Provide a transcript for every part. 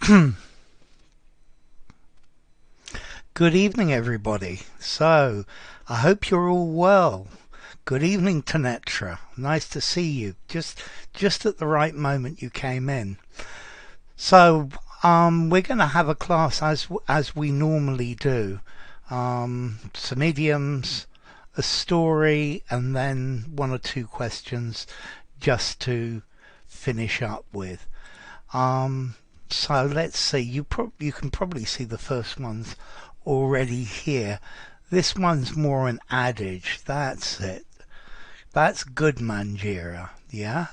Good evening, everybody. So, I hope you're all well. Good evening, Tanetra. Nice to see you. Just at the right moment you came in. So, we're going to have a class as we normally do. Some idioms, a story, and then one or two questions just to finish up with. So let's see. You can probably see the first ones already here. This one's more an adage. That's it. That's good, Manjira. Yeah.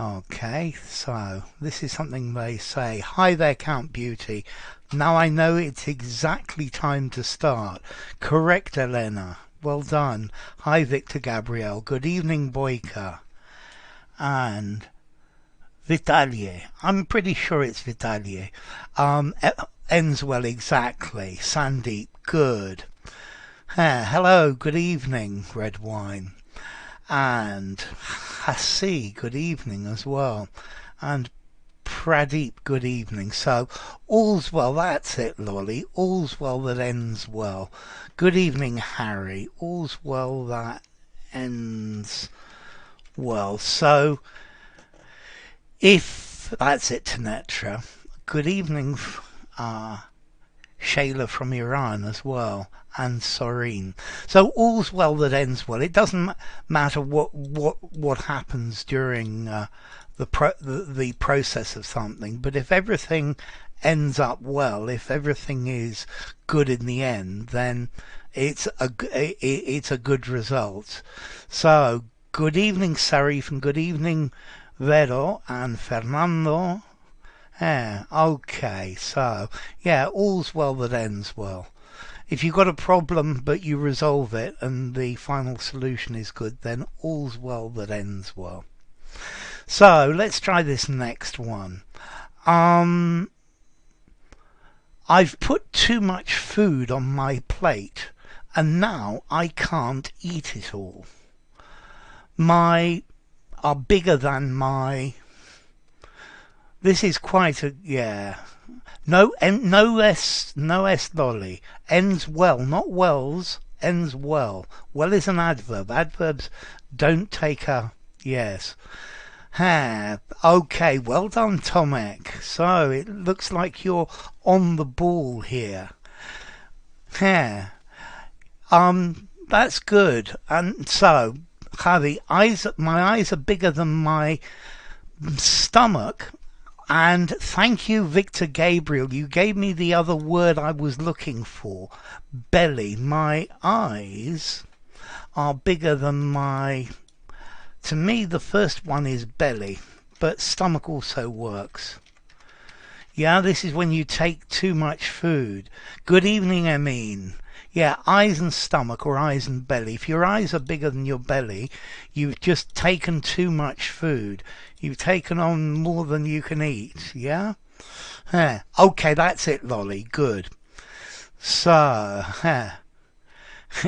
Okay. So this is something they say. Hi there, Count Beauty. Now I know it's exactly time to start. Correct, Elena. Well done. Hi, Victor Gabriel. Good evening, Boyka. And Vitalie. I'm pretty sure it's Vitalie. Ends well, exactly. Sandeep. Good. Hello. Good evening, Red Wine. And Hasi. Good evening as well. And Pradeep. Good evening. So, all's well. That's it, Lolly. All's well that ends well. Good evening, Harry. All's well that ends well. So, if that's it, Tanetra. Good evening, Shayla from Iran as well, and Soreen. So all's well that ends well. It doesn't matter what happens during the process of something, but if everything ends up well, if everything is good in the end, then it's a good result. So good evening, Sarif, and good evening, Vero and Fernando. Okay, so, yeah, all's well that ends well. If you've got a problem but you resolve it and the final solution is good, then all's well that ends well. So, let's try this next one. I've put too much food on my plate and now I can't eat it all. My are bigger than my. This is quite a no s lolly. Ends well, not wells. Ends well. Well is an adverb. Adverbs don't take a yes. Okay, well done, Tomek. So it looks like you're on the ball here. That's good. And so, Javi, my eyes are bigger than my stomach. And thank you, Victor Gabriel. You gave me the other word I was looking for. Belly. My eyes are bigger than my. To me, the first one is belly, but stomach also works. Yeah, this is when you take too much food. Good evening, Amin. Yeah, eyes and stomach or eyes and belly. If your eyes are bigger than your belly, you've just taken too much food. You've taken on more than you can eat, yeah? Okay, that's it, Lolly. Good. So,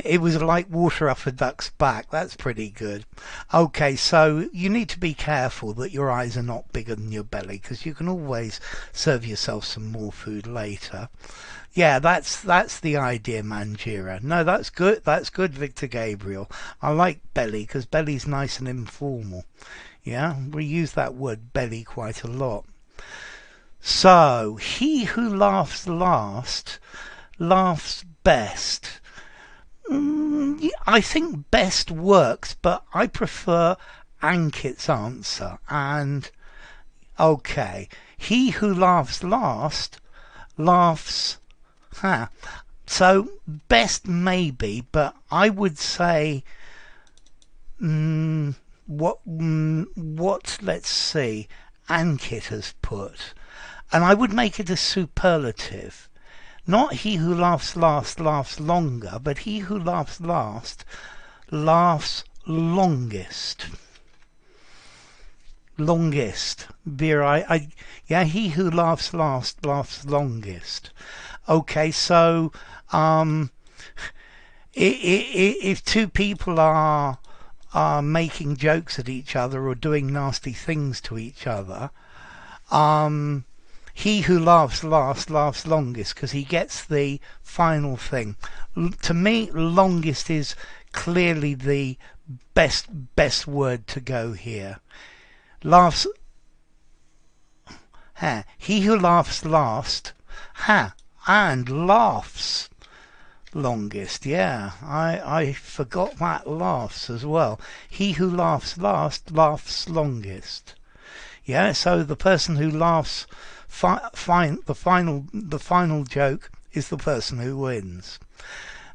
it was like water off a duck's back. That's pretty good. Okay, so you need to be careful that your eyes are not bigger than your belly, because you can always serve yourself some more food later. Yeah, that's the idea, Manjira. No, that's good. That's good, Victor Gabriel. I like belly because belly's nice and informal. Yeah, we use that word belly quite a lot. So, he who laughs last laughs best. I think best works, but I prefer Ankit's answer. And, okay, he who laughs last laughs. So best maybe, but I would say what let's see, Ankit has put, and I would make it a superlative. Not he who laughs last laughs longer, but he who laughs last laughs longest. Longest. Vera, yeah, he who laughs last laughs longest. Okay, so if two people are making jokes at each other or doing nasty things to each other, He who laughs last laughs longest, because he gets the final thing. To me, longest is clearly the best word to go here. Laughs. He who laughs last, and laughs longest. Yeah, I forgot that laughs as well. He who laughs last laughs longest. Yeah, so the person who laughs the final joke is the person who wins.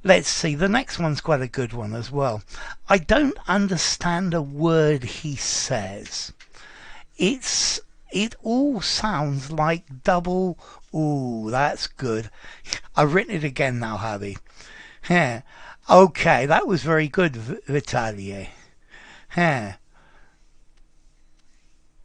Let's see, the next one's quite a good one as well. I don't understand a word he says. It all sounds like double. Ooh, that's good. I've written it again now, Javi. Yeah. Okay, that was very good, Vitaly. Yeah.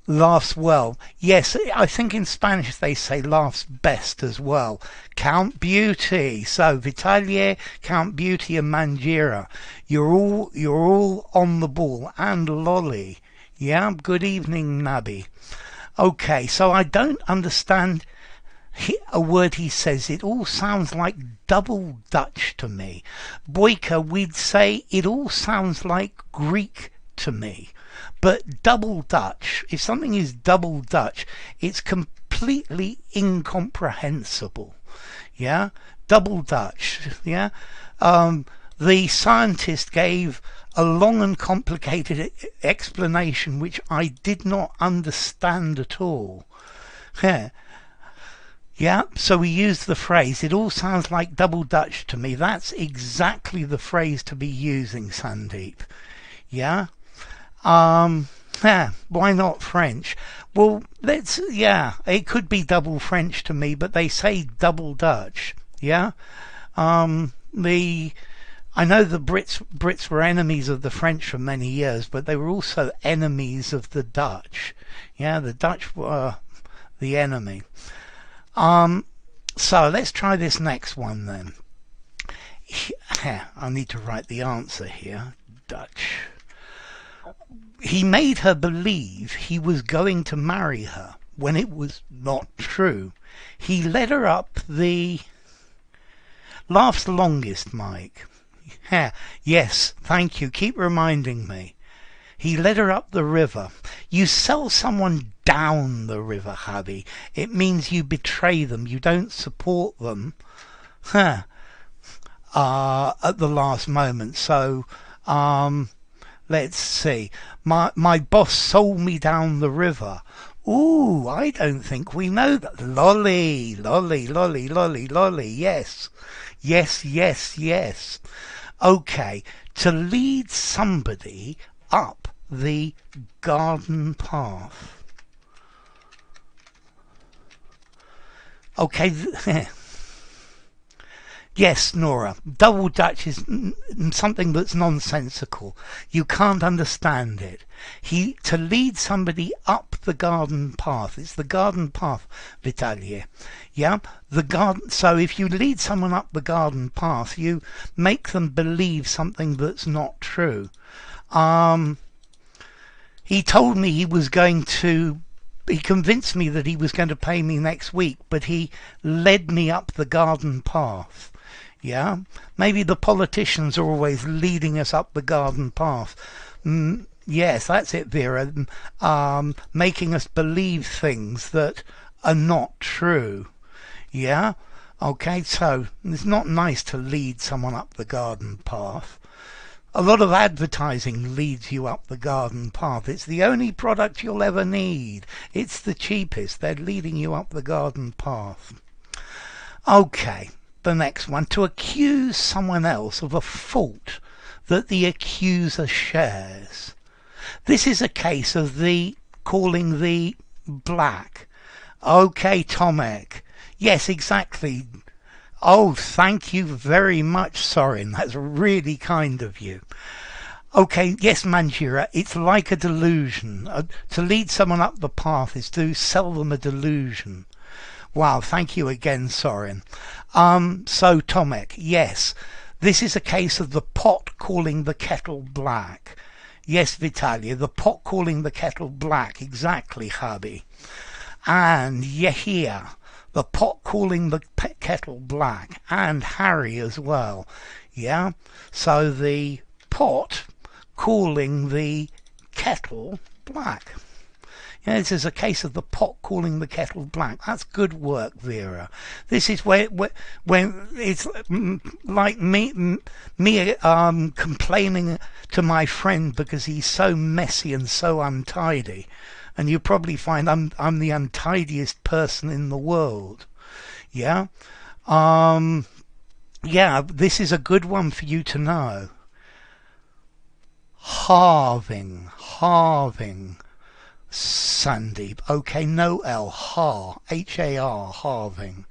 Laughs well. Yes, I think in Spanish they say laughs best as well. Count Beauty. So Vitaly, Count Beauty and Mangira. You're all on the ball. And Lolly. Yeah, good evening, Nabi. Okay, so I don't understand a word he says. It all sounds like double Dutch to me. Boyka, we'd say it all sounds like Greek to me. But double Dutch, if something is double Dutch, it's completely incomprehensible. Yeah? Double Dutch. Yeah? The scientist gave a long and complicated explanation which I did not understand at all. Yeah. Yeah, so we used the phrase, it all sounds like double Dutch to me. That's exactly the phrase to be using, Sandeep. Yeah? Why not French? Well, it could be double French to me, but they say double Dutch. Yeah? I know the Brits were enemies of the French for many years, but they were also enemies of the Dutch. Yeah, the Dutch were the enemy. So let's try this next one then. I need to write the answer here. Dutch. He made her believe he was going to marry her when it was not true. He led her up the... Laughs longest, Mike. Yes, thank you. Keep reminding me. He led her up the river. You sell someone down the river, Javi. It means you betray them. You don't support them at the last moment. So, let's see. My boss sold me down the river. Ooh, I don't think we know that. Lolly, lolly, lolly, lolly, lolly. Yes. Yes, yes, yes. Okay, to lead somebody up the garden path. Okay, yes, Nora, double Dutch is something that's nonsensical. You can't understand it. To lead somebody up the garden path. It's the garden path, Vitaly. Yeah, the garden. So if you lead someone up the garden path, you make them believe something that's not true. He told me he convinced me that he was going to pay me next week, but he led me up the garden path. Yeah, maybe the politicians are always leading us up the garden path. Yes, that's it, Vera. Making us believe things that are not true. Yeah? Okay, so it's not nice to lead someone up the garden path. A lot of advertising leads you up the garden path. It's the only product you'll ever need. It's the cheapest. They're leading you up the garden path. Okay, the next one. To accuse someone else of a fault that the accuser shares. This is a case of calling the black. Okay, Tomek. Yes, exactly. Oh, thank you very much, Sorin. That's really kind of you. Okay, yes, Manjira, it's like a delusion. To lead someone up the path is to sell them a delusion. Wow, thank you again, Sorin. So, Tomek, yes, this is a case of the pot calling the kettle black. Yes, Vitaly, the pot calling the kettle black. Exactly, Hubby. and here, the pot calling the kettle black, and Harry as well. Yeah, so the pot calling the kettle black. Yeah, this is a case of the pot calling the kettle black. That's good work, Vera. This is when it's like me complaining to my friend because he's so messy and so untidy. And you probably find I'm the untidiest person in the world. Yeah. Yeah, this is a good one for you to know. Halving. Sandeep. Okay, no L. H-A-R, halving.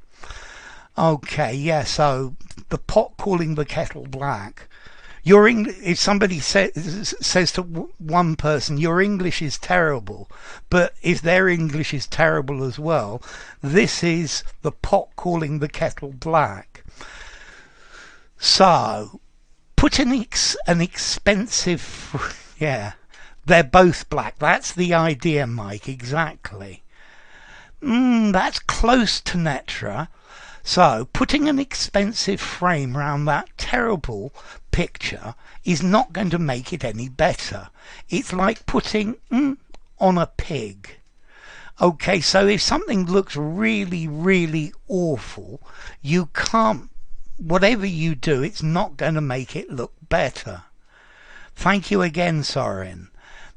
Okay, yeah, so the pot calling the kettle black. If somebody says to one person, your English is terrible, but if their English is terrible as well, this is the pot calling the kettle black. So, put an expensive... yeah. They're both black. That's the idea, Mike. Exactly. That's close to Netra. So, putting an expensive frame around that terrible picture is not going to make it any better. It's like putting on a pig. Okay, so if something looks really, really awful, you can't... Whatever you do, it's not going to make it look better. Thank you again, Soren.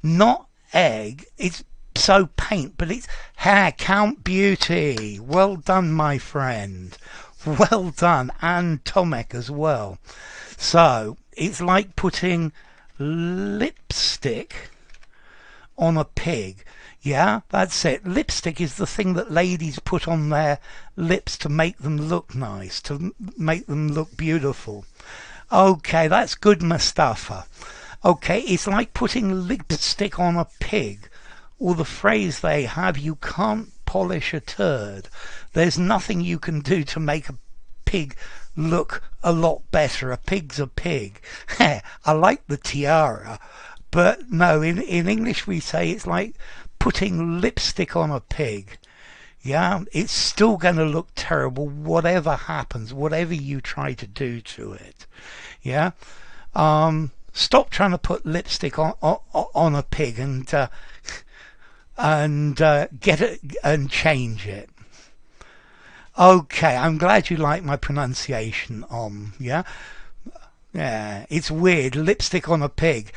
Not egg, it's so paint, but it's hair. Count Beauty. Well done, my friend. Well done. And Tomek as well. So, it's like putting lipstick on a pig. Yeah, that's it. Lipstick is the thing that ladies put on their lips to make them look nice, to make them look beautiful. Okay, that's good, Mustafa. Okay, it's like putting lipstick on a pig, or the phrase they have, you can't polish a turd. There's nothing you can do to make a pig look a lot better. A pig's a pig. I like the tiara, but no, in English we say it's like putting lipstick on a pig. Yeah, it's still going to look terrible whatever happens, whatever you try to do to it. Yeah. Stop trying to put lipstick on a pig and get it and change it. Okay, I'm glad you like my pronunciation. Yeah, it's weird. Lipstick on a pig.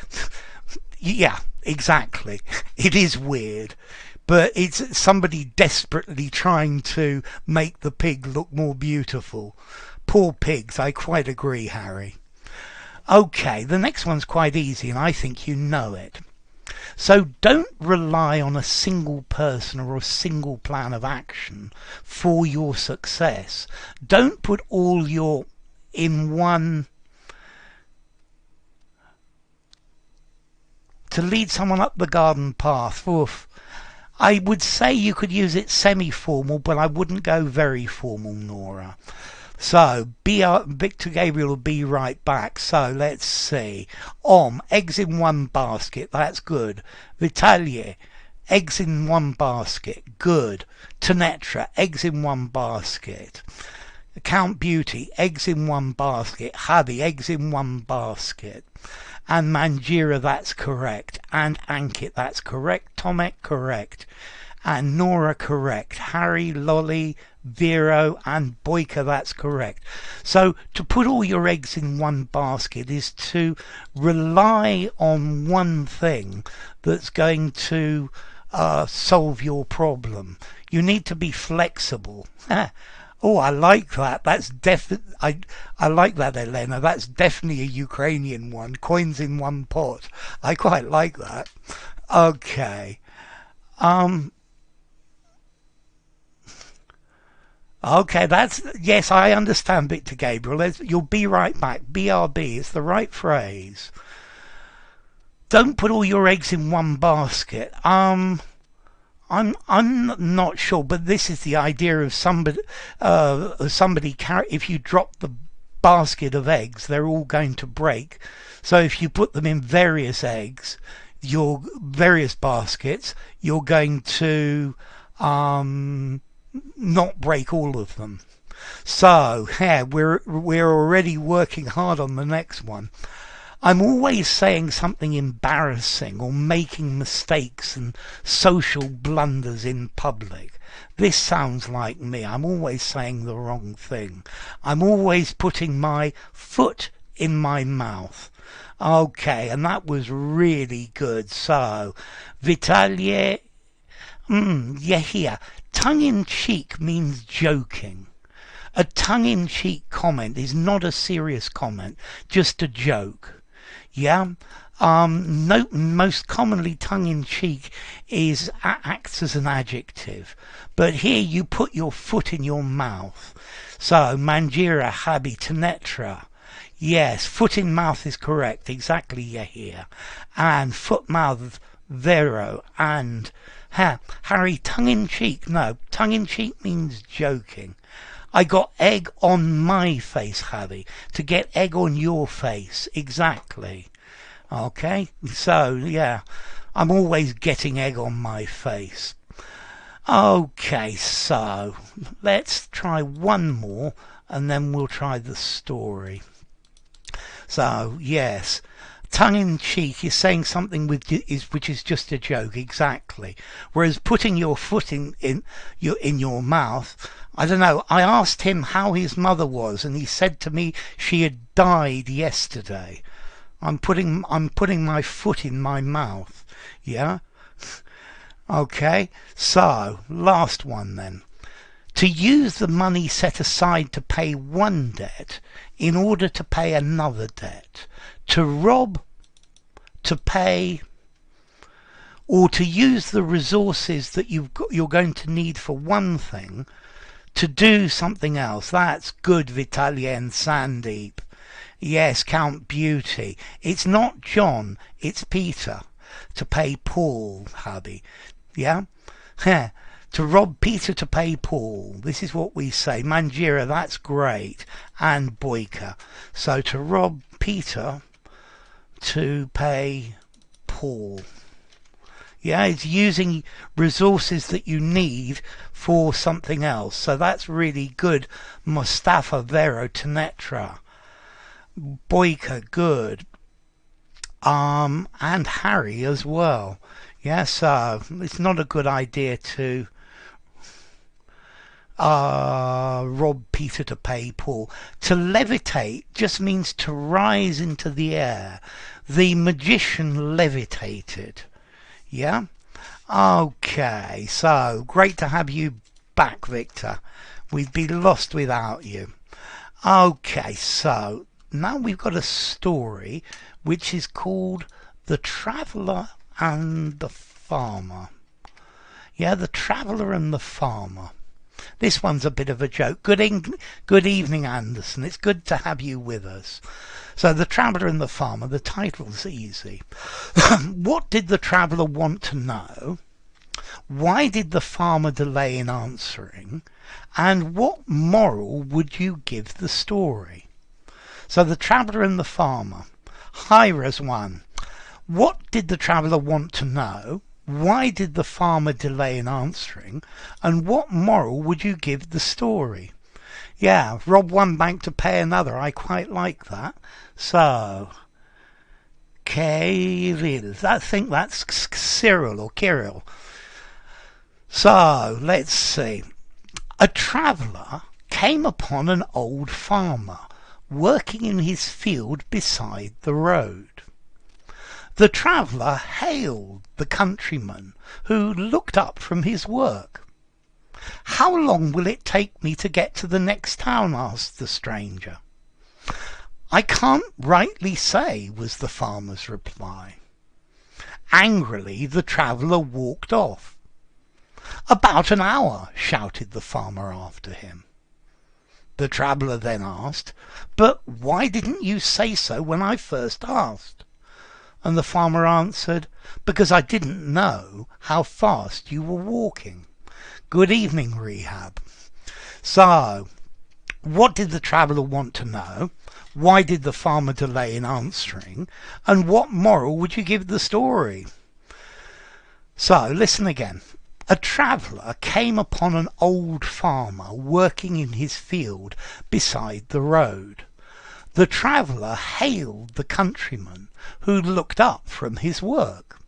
Yeah, exactly. It is weird, but it's somebody desperately trying to make the pig look more beautiful. Poor pigs. I quite agree, Harry. Okay, the next one's quite easy, and I think you know it. So don't rely on a single person or a single plan of action for your success. Don't put all your in one... To lead someone up the garden path. Oof. I would say you could use it semi-formal, but I wouldn't go very formal, Nora. So, Victor Gabriel will be right back. So, let's see. Eggs in one basket. That's good. Vitaly, eggs in one basket. Good. Tanetra, eggs in one basket. Count Beauty, eggs in one basket. Hadi, eggs in one basket. And Manjira, that's correct. And Ankit, that's correct. Tomek, correct. And Nora, correct. Harry, Lolly, Vero and Boyka, that's correct. So to put all your eggs in one basket is to rely on one thing that's going to solve your problem. You need to be flexible. Oh, I like that. That's I like that, Elena. That's definitely a Ukrainian one. Coins in one pot. I quite like that. Okay. Okay, yes, I understand, Victor Gabriel. You'll be right back. BRB is the right phrase. Don't put all your eggs in one basket. I'm not sure, but this is the idea of somebody if you drop the basket of eggs, they're all going to break. So if you put them in various baskets, you're going to not break all of them. So, yeah, we're already working hard on the next one. I'm always saying something embarrassing or making mistakes and social blunders in public. This sounds like me. I'm always saying the wrong thing. I'm always putting my foot in my mouth. Okay, and that was really good. So, Vitalie, here. Tongue-in-cheek means joking. A tongue-in-cheek comment is not a serious comment, just a joke. Yeah. Most commonly tongue-in-cheek acts as an adjective, but here you put your foot in your mouth. So mangira habi tenetra. Yes, foot in mouth is correct. Exactly, here. And foot mouth vero and Harry tongue-in-cheek. No, tongue-in-cheek means joking. I got egg on my face, Javi. To get egg on your face. Exactly. Okay? So, yeah. I'm always getting egg on my face. Okay, so let's try one more and then we'll try the story. So, yes. Tongue-in-cheek is saying something which is just a joke, exactly. Whereas putting your foot in your mouth, I don't know. I asked him how his mother was, and he said to me she had died yesterday. I'm putting my foot in my mouth. Yeah. Okay. So last one then. To use the money set aside to pay one debt in order to pay another debt. To rob, to pay, or to use the resources that you're going to need for one thing to do something else. That's good, Vitalia and Sandeep. Yes, Count Beauty. It's not John, it's Peter. To pay Paul, hubby. Yeah? To rob Peter to pay Paul. This is what we say. Manjira, that's great. And Boyka. So to rob Peter to pay Paul. Yeah, it's using resources that you need for something else. So that's really good. Mustafa Vero Tenetra. Boyka, good. And Harry as well. Yeah, so it's not a good idea to rob Peter to pay Paul. To levitate just means to rise into the air. The magician levitated. Yeah? Okay, so great to have you back, Victor. We'd be lost without you. Okay, so now we've got a story which is called The Traveller and the Farmer. Yeah, The Traveller and the Farmer. This one's a bit of a joke. Good evening, Anderson. It's good to have you with us. So, The Traveller and the Farmer, the title's easy. What did the traveller want to know? Why did the farmer delay in answering? And what moral would you give the story? So, The Traveller and the Farmer. Hi, Razwan. What did the traveller want to know? Why did the farmer delay in answering? And what moral would you give the story? Yeah, rob one bank to pay another. I quite like that. So, Kirill. I think that's Cyril or Kirill. So, let's see. A traveller came upon an old farmer working in his field beside the road. The traveller hailed the countryman, who looked up from his work. "How long will it take me to get to the next town?" asked the stranger. "I can't rightly say," was the farmer's reply. Angrily, the traveller walked off. "About an hour," shouted the farmer after him. The traveller then asked, "But why didn't you say so when I first asked?" And the farmer answered, "Because I didn't know how fast you were walking." Good evening, Rehab. So, what did the traveller want to know? Why did the farmer delay in answering? And what moral would you give the story? So, listen again. A traveller came upon an old farmer working in his field beside the road. The traveller hailed the countryman, who looked up from his work.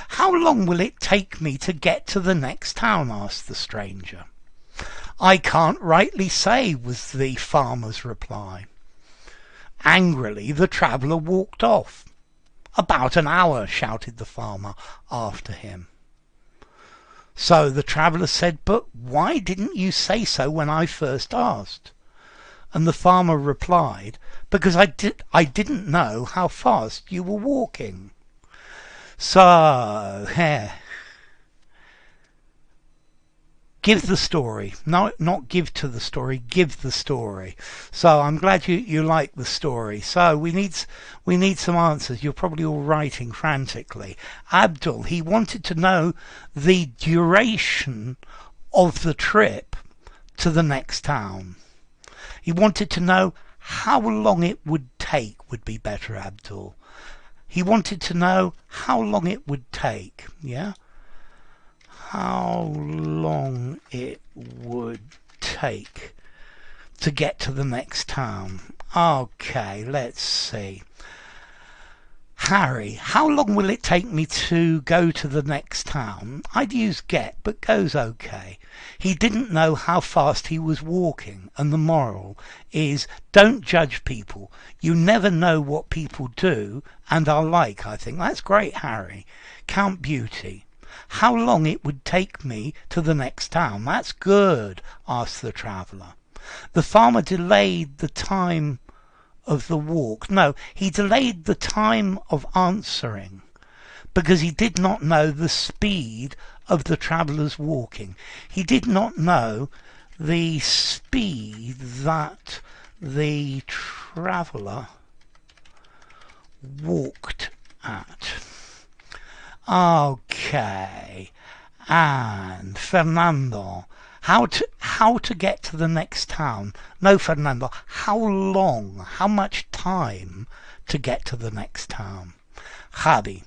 "How long will it take me to get to the next town?" asked the stranger. "I can't rightly say," was the farmer's reply. Angrily the traveller walked off. "About an hour," shouted the farmer after him. So the traveller said, "But why didn't you say so when I first asked?" And the farmer replied, "Because I didn't know how fast you were walking." So, give the story. No, not give to the story, give the story. So I'm glad you like the story. So we need some answers. You're probably all writing frantically. Abdul, he wanted to know the duration of the trip to the next town. He wanted to know how long it would take, would be better, Abdul. He wanted to know how long it would take, yeah? How long it would take to get to the next town. Okay, let's see. Harry, how long will it take me to go to the next town? I'd use get, but goes okay. He didn't know how fast he was walking, and the moral is don't judge people. You never know what people do and are like, I think. That's great, Harry. Count Beauty. How long it would take me to the next town? That's good, asked the traveller. The farmer delayed the time of the walk. No, he delayed the time of answering because he did not know the speed of the traveller's walking. He did not know the speed that the traveller walked at. Okay, and Fernando, how to get to the next town? No, Fernando, how long, how much time to get to the next town? Javi,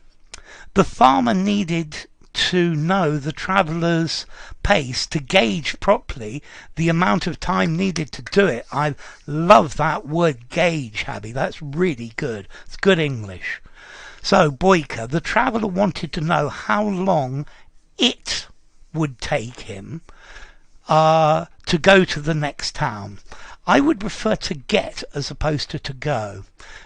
the farmer needed to know the traveller's pace to gauge properly the amount of time needed to do it. I love that word gauge, Javi. That's really good. It's good English. So, Boyka, the traveller wanted to know how long it would take him to go to the next town. I would prefer to get as opposed to go.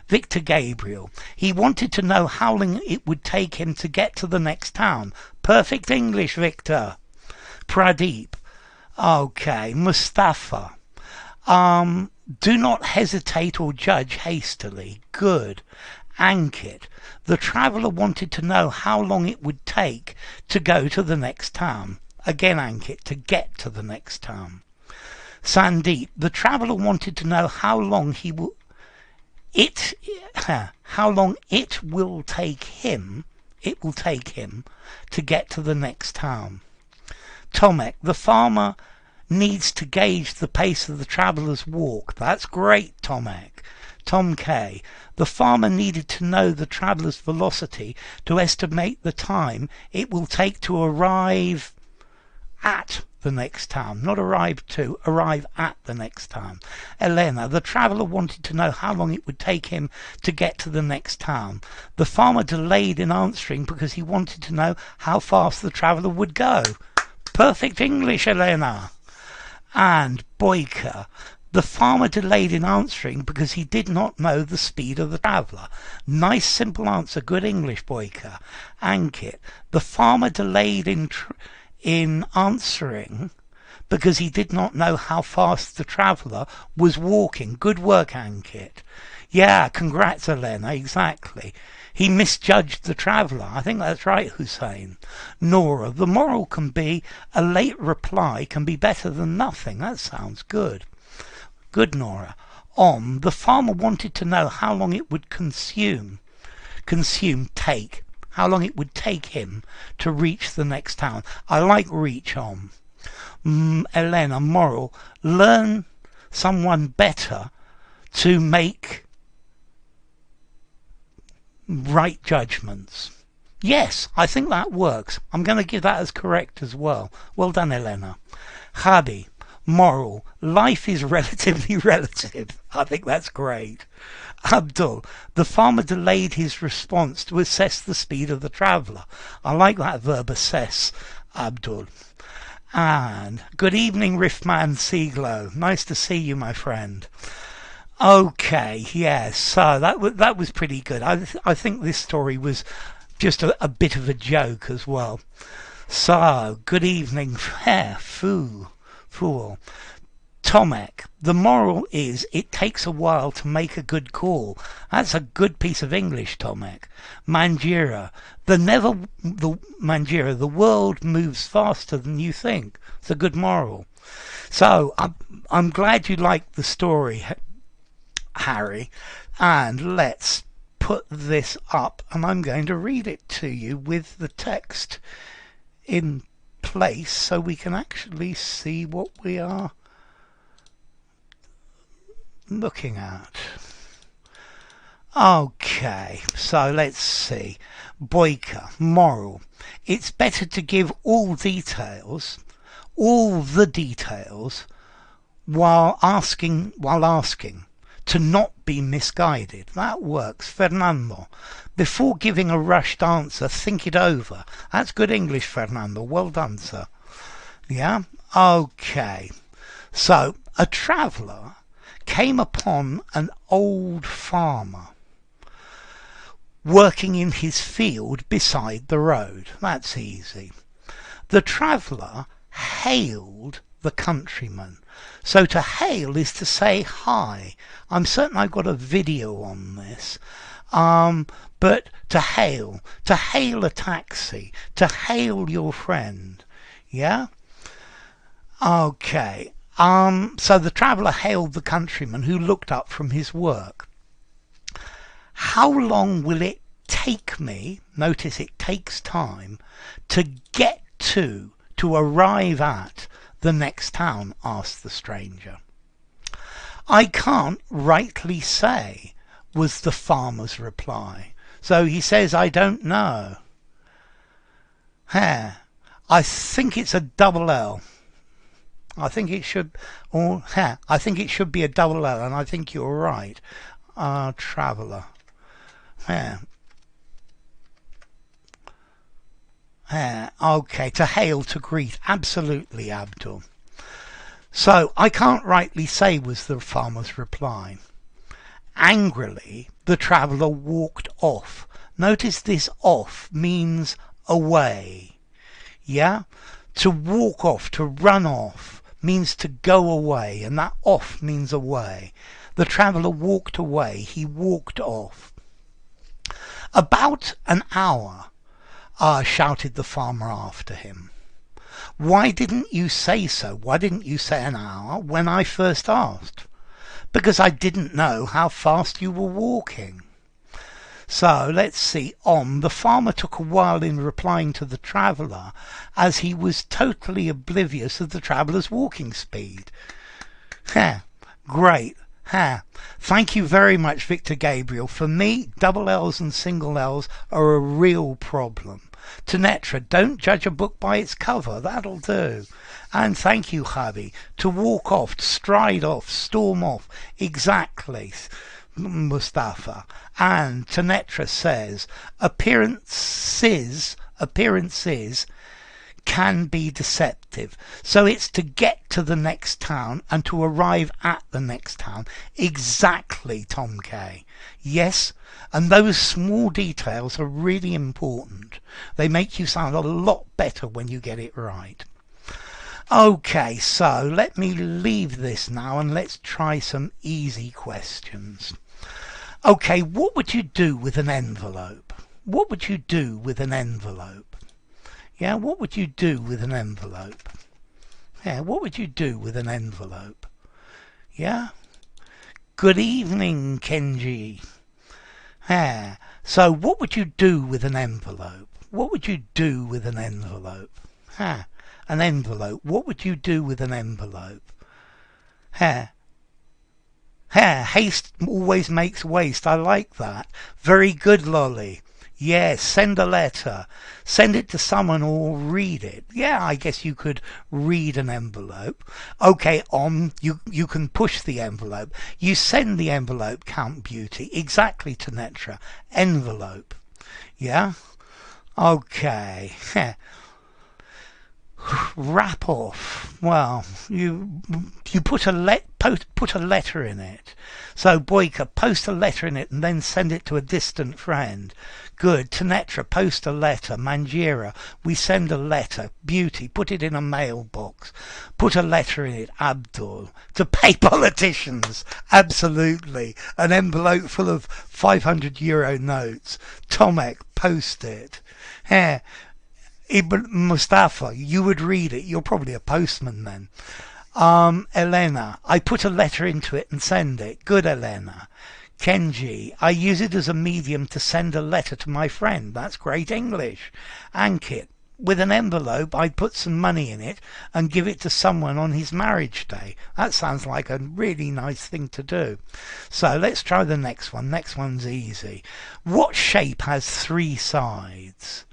Victor Gabriel, he wanted to know how long it would take him to get to the next town. Perfect English, Victor. Pradeep, okay. Mustafa, do not hesitate or judge hastily. Good. Ankit, the traveller wanted to know how long it would take to go to the next town. Again, Ankit, to get to the next town. Sandeep, the traveller wanted to know how long it will take him to get to the next town. Tomek, the farmer needs to gauge the pace of the traveller's walk. That's great, Tomek. Tom K, the farmer needed to know the traveller's velocity to estimate the time it will take to arrive at the next town. Not arrive to, arrive at the next town. Elena, the traveller wanted to know how long it would take him to get to the next town. The farmer delayed in answering because he wanted to know how fast the traveller would go. Perfect English, Elena. And Boyka, the farmer delayed in answering because he did not know the speed of the traveller. Nice simple answer, good English, Boyka. Ankit, the farmer delayed in answering because he did not know how fast the traveller was walking. Good work, Ankit. Yeah, congrats, Elena, exactly. He misjudged the traveller. I think that's right, Hussein. Nora, the moral can be a late reply can be better than nothing. That sounds good. Good, Nora. The farmer wanted to know how long it would take. How long it would take him to reach the next town. I like reach on. Elena, moral, learn someone better to make right judgments. Yes, I think that works. I'm going to give that as correct as well. Well done, Elena. Hadi, moral, life is relatively relative. I think that's great. Abdul, the farmer delayed his response to assess the speed of the traveller. I like that verb assess, Abdul. And good evening, Riffman Sieglow. Nice to see you, my friend. Okay, yes, so that was pretty good. I think this story was just a bit of a joke as well. So, good evening, fool. Tomek, the moral is it takes a while to make a good call. That's a good piece of English, Tomek. Manjira, the world moves faster than you think. It's a good moral. So, I'm glad you liked the story, Harry, and let's put this up, and I'm going to read it to you with the text in place so we can actually see what we are looking at. Okay, so let's see. Boyka, moral. It's better to give all the details, while asking, to not be misguided. That works. Fernando, before giving a rushed answer, think it over. That's good English, Fernando. Well done, sir. Yeah? Okay. So, a traveller came upon an old farmer working in his field beside the road. That's easy. The traveller hailed the countryman. So to hail is to say hi. I'm certain I've got a video on this. But to hail a taxi, to hail your friend. Yeah? Okay. So the traveller hailed the countryman who looked up from his work. How long will it take me, notice it takes time, to get to arrive at the next town? Asked the stranger. I can't rightly say, was the farmer's reply. So he says, I don't know. I think it's a double L. I think it should be a double L, and I think you're right. Traveller. Okay, to hail, to greet. Absolutely, Abdul. So, I can't rightly say, was the farmer's reply. Angrily, the traveller walked off. Notice this off means away. Yeah? To walk off, to run off, means to go away, and that off means away. The traveller walked away, he walked off. About an hour, shouted the farmer after him. Why didn't you say so? Why didn't you say an hour when I first asked? Because I didn't know how fast you were walking. So, let's see. The farmer took a while in replying to the traveller, as he was totally oblivious of the traveller's walking speed. Great. Thank you very much, Victor Gabriel. For me, double L's and single L's are a real problem. Tanetra, don't judge a book by its cover. That'll do. And thank you, Javi. To walk off, stride off, storm off. Exactly, Mustafa. And Tanetra says, appearances can be deceptive. So it's to get to the next town and to arrive at the next town. Exactly, Tom K. Yes, and those small details are really important. They make you sound a lot better when you get it right. Okay, so let me leave this now and let's try some easy questions. Okay, what would you do with an envelope? What would you do with an envelope? Yeah, what would you do with an envelope? Yeah, what would you do with an envelope? Yeah? Good evening, Kenji. Yeah. So what would you do with an envelope? What would you do with an envelope? An envelope. What would you do with an envelope? Haste always makes waste. I like that. Very good, Lolly. Yes, send a letter. Send it to someone or read it. Yeah, I guess you could read an envelope. Okay, you can push the envelope. You send the envelope, Count Beauty. Exactly, Tanetra. Envelope. Yeah? Okay. Wrap off. Well, you put a letter in it. So Boyka, post a letter in it and then send it to a distant friend. Good. Tanetra, post a letter. Manjira, we send a letter. Beauty, put it in a mailbox. Put a letter in it. Abdul, to pay politicians. Absolutely. An envelope full of €500 notes. Tomek, post it. Ibn Mustafa, you would read it. You're probably a postman then. Elena, I put a letter into it and send it. Good, Elena. Kenji, I use it as a medium to send a letter to my friend. That's great English. Ankit, with an envelope, I'd put some money in it and give it to someone on his marriage day. That sounds like a really nice thing to do. So let's try the next one. Next one's easy. What shape has three sides?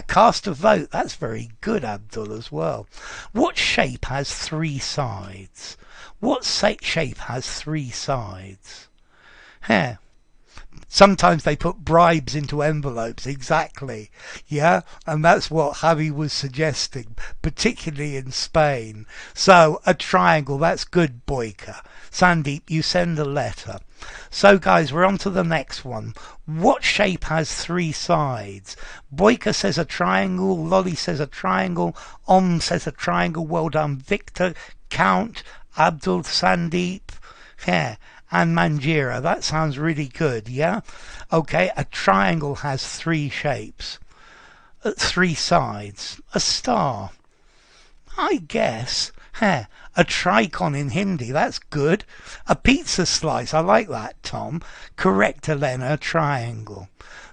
Cast a vote. That's very good, Abdul, as well. What shape has three sides? What shape has three sides? Sometimes they put bribes into envelopes, exactly. Yeah, and that's what Javi was suggesting, particularly in Spain. So, a triangle, that's good, Boyka. Sandeep, you send a letter. So, guys, we're on to the next one. What shape has three sides? Boyka says a triangle, Lolly says a triangle, says a triangle. Well done, Victor, Count, Abdul, Sandeep. And Manjira. That sounds really good, yeah? Okay, a triangle has three shapes. Three sides. A star. I guess. A tricon in Hindi. That's good. A pizza slice. I like that, Tom. Correct, Elena. A triangle.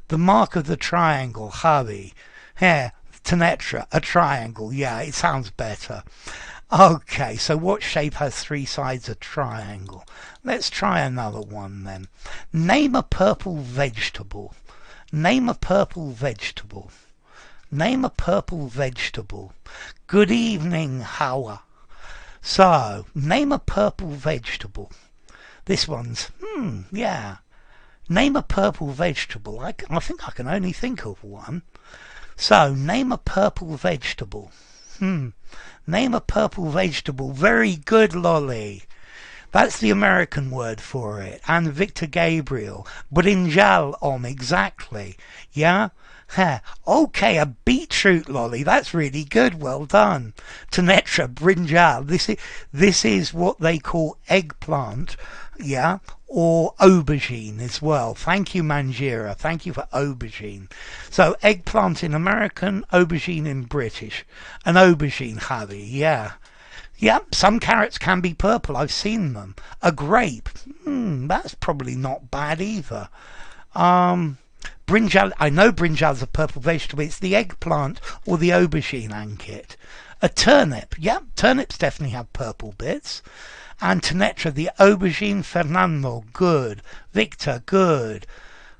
The mark of the triangle. Javi. Tanetra. A triangle. Yeah, it sounds better. Okay, so what shape has three sides? A triangle. Let's try another one then. Name a purple vegetable. Name a purple vegetable. Name a purple vegetable. Good evening, Hawa. So, name a purple vegetable. This one's, yeah. Name a purple vegetable. I think I can only think of one. So, name a purple vegetable. Name a purple vegetable. Very good, Lolly. That's the American word for it. And Victor Gabriel. Brinjal, exactly. Yeah? Okay, a beetroot, Lolly. That's really good. Well done. Tanetra, brinjal. This is what they call eggplant. Yeah? Or aubergine as well. Thank you, Manjira. Thank you for aubergine. So, eggplant in American, aubergine in British. An aubergine, Javi, yeah. Yeah, some carrots can be purple. I've seen them. A grape. That's probably not bad either. Brinjal. I know brinjal's a purple vegetable. It's the eggplant or the aubergine, Ankit. A turnip. Yeah, turnips definitely have purple bits. And Tanetra, the aubergine. Fernando, good. Victor, good.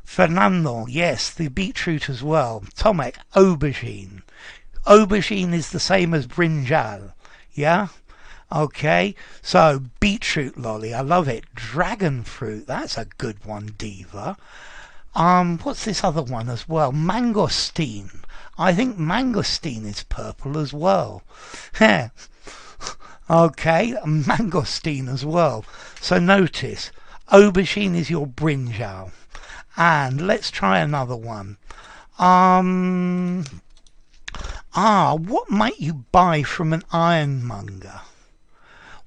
Fernando, yes, the beetroot as well. Tomek, aubergine. Aubergine is the same as brinjal. Yeah? Okay, so beetroot, Lolly, I love it. Dragon fruit, that's a good one, Diva. What's this other one as well? Mangosteen. I think mangosteen is purple as well. Okay, mangosteen as well. So notice, aubergine is your brinjal. And let's try another one. What might you buy from an ironmonger?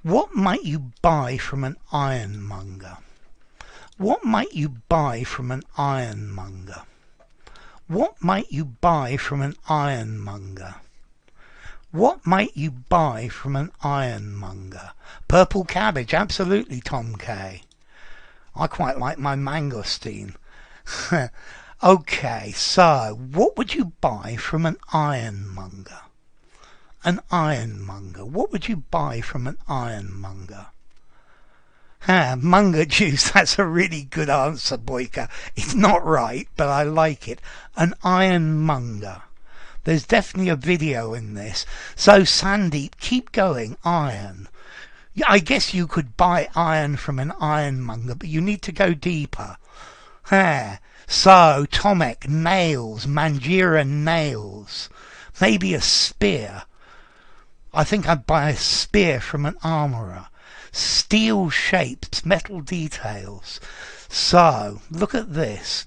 What might you buy from an ironmonger? What might you buy from an ironmonger? What might you buy from an ironmonger? What might you buy from an ironmonger? Purple cabbage, absolutely, Tom K. I quite like my mangosteen. Okay, so what would you buy from an ironmonger? An ironmonger. What would you buy from an ironmonger? Munga juice, that's a really good answer, Boyka. It's not right, but I like it. An ironmonger. There's definitely a video in this. So, Sandeep, keep going. Iron. I guess you could buy iron from an ironmonger, but you need to go deeper. So, Tomek, nails. Manjira, nails. Maybe a spear. I think I'd buy a spear from an armourer. Steel shapes, metal details. So, look at this.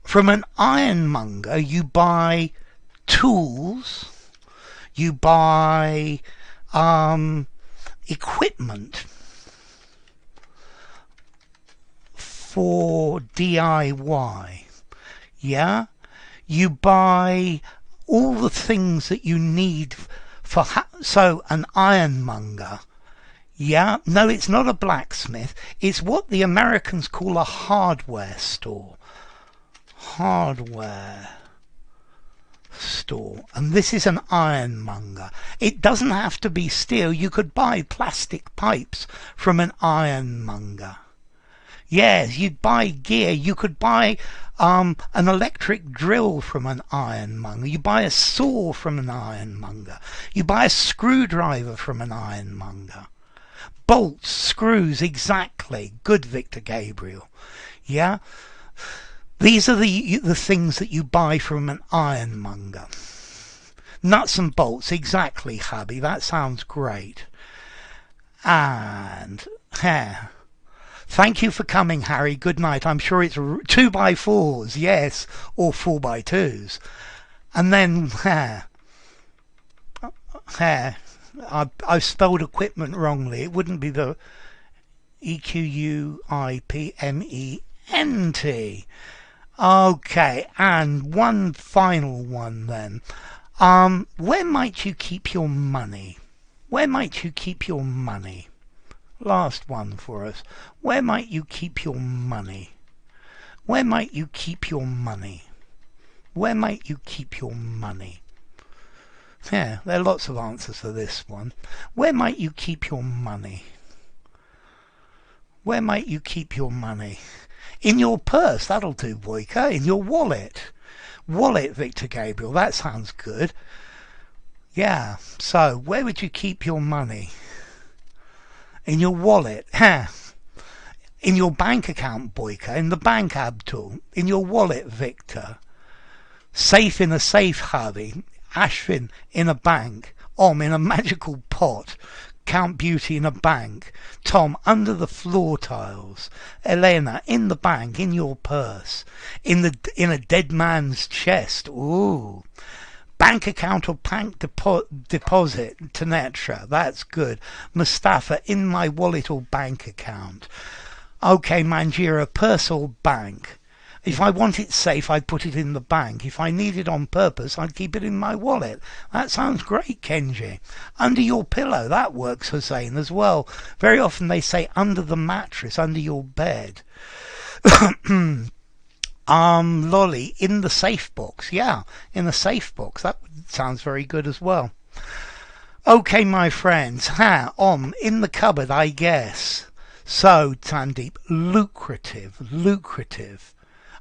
From an ironmonger, you buy tools, you buy equipment for DIY. Yeah? You buy all the things that you need for so an ironmonger. Yeah? No, it's not a blacksmith. It's what the Americans call a hardware store. Hardware store. And this is an ironmonger. It doesn't have to be steel. You could buy plastic pipes from an ironmonger. Yes, you'd buy gear. You could buy an electric drill from an ironmonger. You buy a saw from an ironmonger. You buy a screwdriver from an ironmonger. Bolts, screws, exactly. Good, Victor Gabriel. Yeah? These are the things that you buy from an ironmonger. Nuts and bolts, exactly, hubby. That sounds great. And, thank you for coming, Harry. Good night. I'm sure it's 2x4s, yes, or 4x2s. And then, I spelled equipment wrongly. It wouldn't be the equipment. Okay, and one final one then. Where might you keep your money? Where might you keep your money? Last one for us. Where might you keep your money? Where might you keep your money? Where might you keep your money? Yeah, there are lots of answers to this one. Where might you keep your money? Where might you keep your money? In your purse, that'll do, Boyka. In your wallet. Wallet, Victor Gabriel, that sounds good. Yeah, so where would you keep your money? In your wallet. In your bank account, Boyka. In the bank, Abdul. In your wallet, Victor. Safe in a safe, hubby. Ashvin in a bank. Om in a magical pot. Count Beauty in a bank. Tom under the floor tiles. Elena in the bank, in your purse. In a dead man's chest. Ooh. Bank account or bank deposit. Tanetra. That's good. Mustafa in my wallet or bank account. Okay, Manjira, purse or bank. If I want it safe, I'd put it in the bank. If I need it on purpose, I'd keep it in my wallet. That sounds great, Kenji. Under your pillow, that works, Hussein, as well. Very often they say under the mattress, under your bed. Lolly, in the safe box. Yeah, in the safe box. That sounds very good as well. Okay, my friends. In the cupboard, I guess. So, Sandeep, lucrative.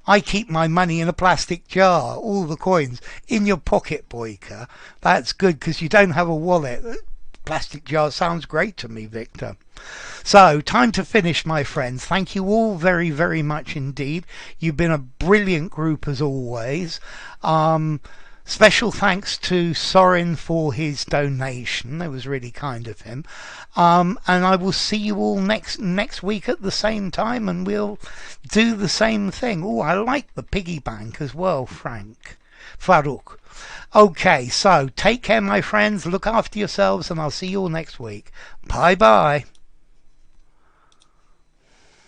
I keep my money in a plastic jar, all the coins, in your pocket, Boyka. That's good, because you don't have a wallet. Plastic jar sounds great to me, Victor. So, time to finish, my friends. Thank you all very, very much indeed. You've been a brilliant group as always. Special thanks to Sorin for his donation. It was really kind of him. And I will see you all next week at the same time, and we'll do the same thing. Oh, I like the piggy bank as well, Farouk. Okay, so take care, my friends. Look after yourselves, and I'll see you all next week. Bye-bye.